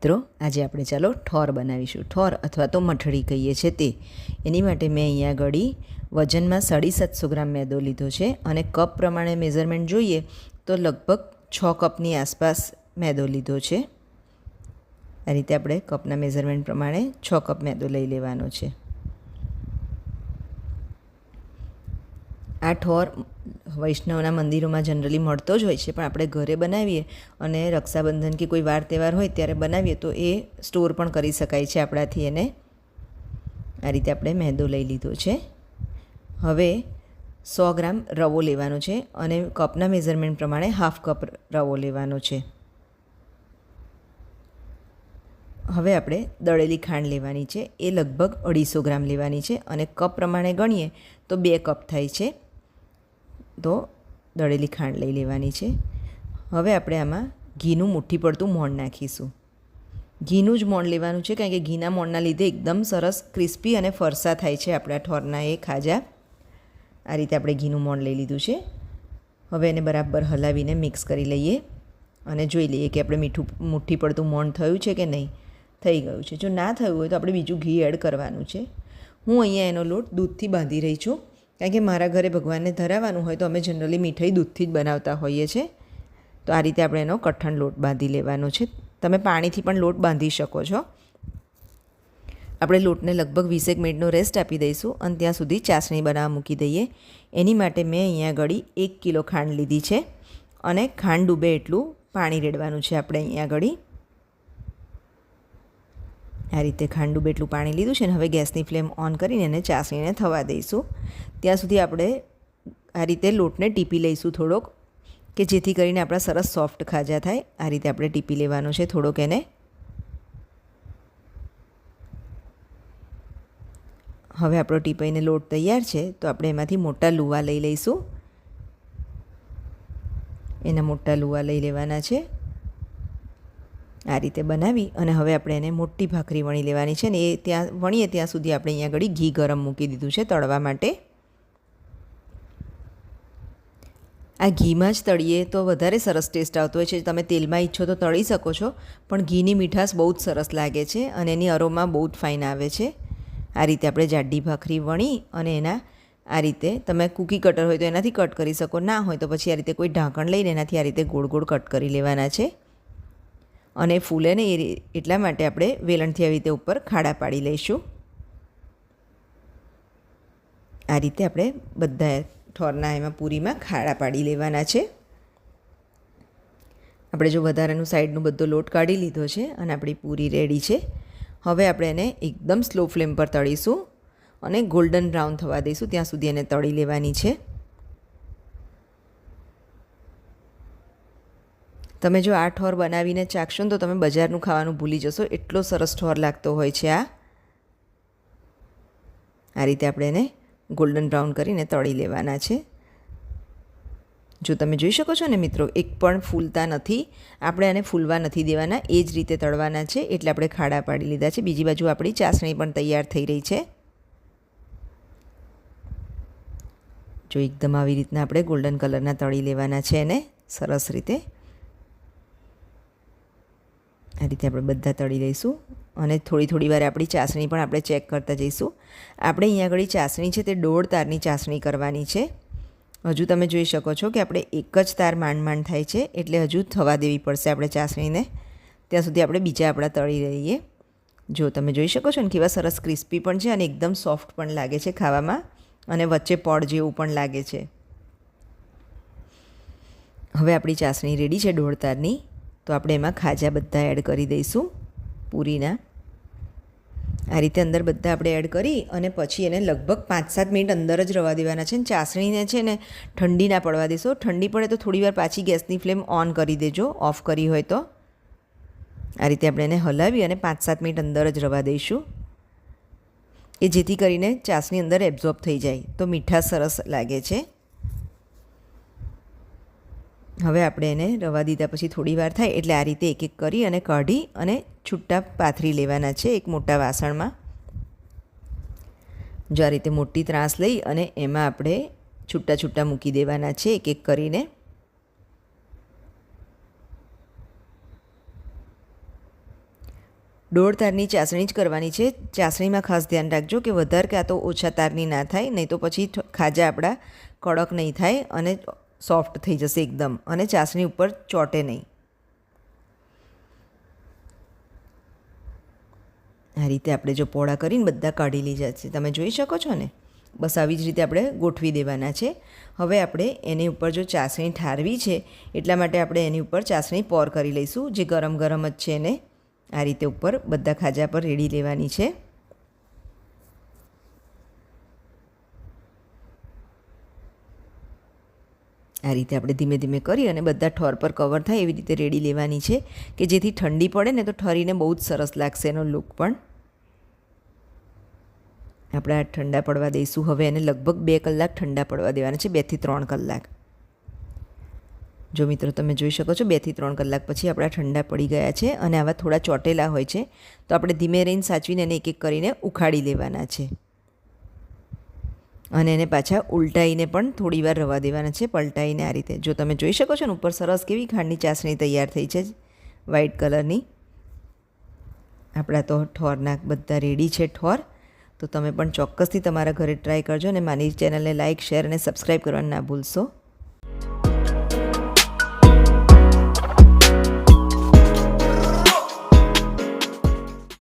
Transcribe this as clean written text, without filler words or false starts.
મિત્રો આજે આપણે ચાલો ઠોર બનાવીશું. ઠોર અથવા તો મઠડી કહીએ છીએ તે. એની માટે મેં અહીંયા આગળ વજનમાં 750 ગ્રામ મેદો લીધો છે અને કપ પ્રમાણે મેઝરમેન્ટ જોઈએ તો લગભગ 6 કપની આસપાસ મેદો લીધો છે. આ રીતે આપણે કપના મેઝરમેન્ટ પ્રમાણે 6 કપ મેદો લઈ લેવાનો છે. આ ઠોર વૈષ્ણવના મંદિરોમાં જનરલી મળતો જ હોય છે, પણ આપણે ઘરે બનાવીએ અને રક્ષાબંધન કે કોઈ વાર તહેવાર હોય ત્યારે બનાવીએ તો એ સ્ટોર પણ કરી શકાય છે આપણાથી. એને આ રીતે આપણે મેદો લઈ લીધો છે. હવે 100 ગ્રામ રવો લેવાનો છે અને કપના મેઝરમેન્ટ પ્રમાણે હાફ કપ રવો લેવાનો છે. હવે આપણે દળેલી ખાંડ લેવાની છે, એ લગભગ 250 ગ્રામ લેવાની છે અને કપ પ્રમાણે ગણીએ તો 2 કપ થાય છે. તો દળેલી ખાંડ લઈ લેવાની છે. હવે આપણે આમાં ઘીનું મુઠ્ઠી પડતું મોણ નાખીશું. ઘીનું જ મોણ લેવાનું છે, કારણ કે ઘીના મોણના લીધે એકદમ સરસ ક્રિસ્પી અને ફરસા થાય છે આપણા ઠોરના એ ખાજા. આ રીતે આપણે ઘીનું મોણ લઈ લીધું છે. હવે એને બરાબર હલાવીને મિક્સ કરી લઈએ અને જોઈ લઈએ કે આપણે મુઠ્ઠી પડતું મોણ થયું છે કે નહીં. થઈ ગયું છે. જો ના થયું હોય તો આપણે બીજું ઘી એડ કરવાનું છે. હું અહીંયા એનો લોટ દૂધથી બાંધી રહી છું, કારણ કે મારા ઘરે ભગવાનને ધરાવવાનું હોય તો અમે જનરલી મીઠાઈ દૂધથી જ બનાવતા હોઈએ છીએ. તો આ રીતે આપણે એનો કઠણ લોટ બાંધી લેવાનો છે. તમે પાણીથી પણ લોટ બાંધી શકો છો. આપણે લોટને લગભગ 20 મિનિટનો રેસ્ટ આપી દઈશું અને ત્યાં સુધી ચાસણી બનાવવા મૂકી દઈએ. એની માટે મેં અહીંયા આગળ 1 કિલો ખાંડ લીધી છે અને ખાંડ ડૂબે એટલું પાણી રેડવાનું છે આપણે અહીંયા આગળ. આ રીતે ખાંડ ડૂબે એટલું પાણી લીધું છે ને હવે ગેસની ફ્લેમ ઓન કરીને એને ચાસણીને થવા દઈશું. ત્યાં સુધી આપણે આ રીતે લોટને ટીપી લઈશું થોડોક, કે જેથી કરીને આપણા સરસ સોફ્ટ ખાજા થાય. આ રીતે આપણે ટીપી લેવાનો છે થોડોક એને. હવે આપણો ટીપાઈને લોટ તૈયાર છે, તો આપણે એમાંથી મોટા લુવા લઈ લઈશું. એના મોટા લુવા લઈ લેવાના છે. આ રીતે બનાવી અને હવે આપણે એને મોટી ભાખરી વણી લેવાની છે ને એ ત્યાં વણીએ ત્યાં સુધી આપણે અહીંયા આગળ ઘી ગરમ મૂકી દીધું છે તળવા માટે. આ ઘીમાં જ તળીએ તો વધારે સરસ ટેસ્ટ આવતો હોય છે. તમે તેલમાં ઈચ્છો તો તળી શકો છો, પણ ઘીની મીઠાશ બહુ જ સરસ લાગે છે અને એની અરોમા બહુ જ ફાઇન આવે છે. આ રીતે આપણે જાડી ભાખરી વણી અને એના આ રીતે તમે કૂકી કટર હોય તો એનાથી કટ કરી શકો, ના હોય તો પછી આ રીતે કોઈ ઢાંકણ લઈને એનાથી આ રીતે ગોળ ગોળ કટ કરી લેવાના છે. અને ફૂલે ને એટલા માટે આપણે વેલણથી આવી રીતે ઉપર ખાડા પાડી લઈશું. આ રીતે આપણે બધા ઠોરના એમાં પૂરીમાં ખાડા પાડી લેવાના છે. આપણે જો વધારાનું સાઈડનું બધો લોટ કાઢી લીધો છે અને આપણી પૂરી રેડી છે. હવે આપણે એને એકદમ સ્લો ફ્લેમ પર તળીશું અને ગોલ્ડન બ્રાઉન થવા દઈશું, ત્યાં સુધી એને તળી લેવાની છે. તમે જો આ ઠોર બનાવીને ચાખશો ને તો તમે બજારનું ખાવાનું ભૂલી જશો, એટલો સરસ ઠોર લાગતો હોય છે આ. આ રીતે આપણે એને ગોલ્ડન બ્રાઉન કરીને તળી લેવાના છે. જો તમે જોઈ શકો છો ને મિત્રો, એક પણ ફૂલતા નથી. આપણે આને ફૂલવા નથી દેવાના, એ જ રીતે તળવાના છે. એટલે આપણે ખાડા પાડી લીધા છે. બીજી બાજુ આપણી ચાસણી પણ તૈયાર થઈ રહી છે. જો એકદમ આવી રીતના આપણે ગોલ્ડન કલરના તળી લેવાના છે એને સરસ રીતે. આ રીતે આપણે બધા તળી લઈશું અને થોડી વાર આપણી ચાસણી પણ આપણે ચેક કરતા જઈશું. આપણે અહીંયા આગળ ચાસણી છે તે 1.5 તારની ચાસણી કરવાની છે. હજુ તમે જોઈ શકો છો કે આપણે એક જ તાર માંડ થાય છે, એટલે હજુ થવા દેવી પડશે આપણે ચાસણીને. ત્યાં સુધી આપણે બીજા આપણા તળી લઈએ. જો તમે જોઈ શકો છો ને કેવા સરસ ક્રિસ્પી પણ છે અને એકદમ સોફ્ટ પણ લાગે છે ખાવામાં અને વચ્ચે પડ જેવું પણ લાગે છે. હવે આપણી ચાસણી રેડી છે 1.5 તારની. તો આપણે એમાં ખાજા બધા એડ કરી દઈશું પૂરીના. આ રીતે અંદર બધા આપણે એડ કરી અને પછી એને લગભગ 5-7 મિનિટ અંદર જ રવા દેવાના છે. ચાસણીને છે ને ઠંડી ના પડવા દેશો. ઠંડી પડે તો થોડીવાર પાછી ગેસની ફ્લેમ ઓન કરી દેજો, ઓફ કરી હોય તો. આ રીતે આપણે એને હલાવી અને 5-7 મિનિટ અંદર જ રવા દઈશું, કે જેથી કરીને ચાસણી અંદર એબ્ઝોર્બ થઈ જાય તો મીઠા સરસ લાગે છે. હવે આપણે એને રવા દીધા પછી થોડી વાર થાય એટલે આ રીતે એક એક કરી અને કાઢી અને છૂટા પાથરી લેવાના છે એક મોટા વાસણમાં. જો આ રીતે મોટી ત્રાસ લઈ અને એમાં આપણે છૂટા મૂકી દેવાના છે એક એક કરીને. 1.5 તારની ચાસણી જ કરવાની છે. ચાસણીમાં ખાસ ધ્યાન રાખજો કે વધારે કાં તો ઓછા તારની ના થાય, નહીં તો પછી ખાજા આપણા કડક નહીં થાય અને સોફ્ટ થઈ જશે એકદમ, અને ચાસણી ઉપર ચોંટે નહીં. આ રીતે આપણે જો પોળા કરીને બધા કાઢી લીધા છે, તમે જોઈ શકો છો ને. બસ આવી જ રીતે આપણે ગોઠવી દેવાના છે. હવે આપણે એની ઉપર જો ચાસણી ઠારવી છે એટલા માટે આપણે એની ઉપર ચાસણી પોર કરી લઈશું. જે ગરમ ગરમ જ છે એને આ રીતે ઉપર બધા ખાજા પર રેડી લેવાની છે. આ રીતે આપણે ધીમે ધીમે કરી અને બધા ઠોર પર કવર થાય એવી રીતે રેડી લેવાની છે, કે જેથી ઠંડી પડે ને તો ઠરીને બહુ જ સરસ લાગશે એનો લુક પણ. આપણે આ ઠંડા પડવા દઈશું. હવે એને લગભગ 2 કલાક ઠંડા પડવા દેવાના છે, 2 થી 3 કલાક. જો મિત્રો તમે જોઈ શકો છો 2 થી 3 કલાક પછી આપણા ઠંડા પડી ગયા છે અને આવા થોડા ચોટેલા હોય છે, તો આપણે ધીમે રહીને સાચવીને એને એક એક કરીને ઉખાડી લેવાના છે. અને એને પાછા ઉલટાઈને પણ થોડી વાર રવા દેવાના છે, પલટાઈને આ રીતે. જો તમે જોઈ શકો છો ને ઉપર સરસ કેવી ખાંડની ચાસણી તૈયાર થઈ છે, વ્હાઈટ કલરની. આપણા તો ઠોરના બધા રેડી છે ઠોર. તો તમે પણ ચોક્કસથી તમારા ઘરે ટ્રાય કરજો અને મારી ચેનલને લાઇક, શેર અને સબસ્ક્રાઈબ કરવાનું ના ભૂલશો.